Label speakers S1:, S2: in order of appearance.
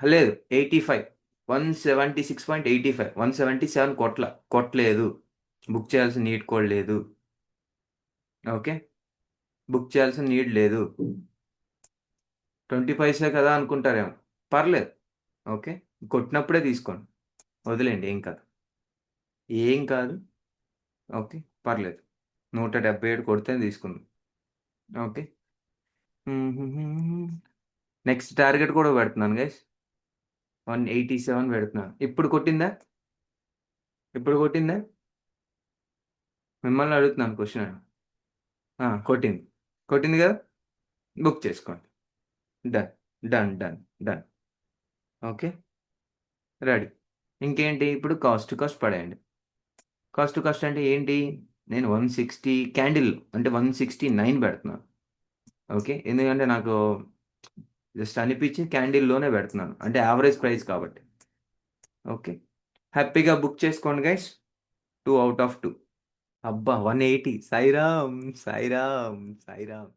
S1: లేదు 85, 176.85, 177 కొట్టలేదు. బుక్ చేయాల్సిన నీడ్ కూడా లేదు. ఓకే, బుక్ చేయాల్సిన నీడ్ లేదు. 20 పైసే కదా అనుకుంటారేమో, పర్లేదు. ఓకే, కొట్టినప్పుడే తీసుకోండి, వదిలేండి, ఏం కాదు, ఏం కాదు. ఓకే, పర్లేదు. 177 కొడితే తీసుకుందాం. ఓకే. నెక్స్ట్ టార్గెట్ కూడా పెడుతున్నాను గైస్. 187 పెడుతున్నాను. ఇప్పుడు కొట్టిందా? మిమ్మల్ని అడుగుతున్నాను క్వశ్చన్. కొట్టింది. కొట్టింది కదా, బుక్ చేసుకోండి. Done, done, done, done. Okay, ready. ఇంకేంటి, ఇప్పుడు కాస్ట్ టు కాస్ట్ పడేయండి. కాస్ట్ టు కాస్ట్ అంటే ఏంటి? నేను 160 క్యాండిల్ అంటే 169 పెడుతున్నాను. ఓకే, ఎందుకంటే నాకు జస్ట్ అనిపించి క్యాండిల్లోనే పెడుతున్నాను, అంటే యావరేజ్ ప్రైస్ కాబట్టి. ఓకే, హ్యాపీగా బుక్ చేసుకోండి గైస్. 2 out of 2. అబ్బా, 180. సాయిరామ్, సాయిరామ్, సాయిరామ్.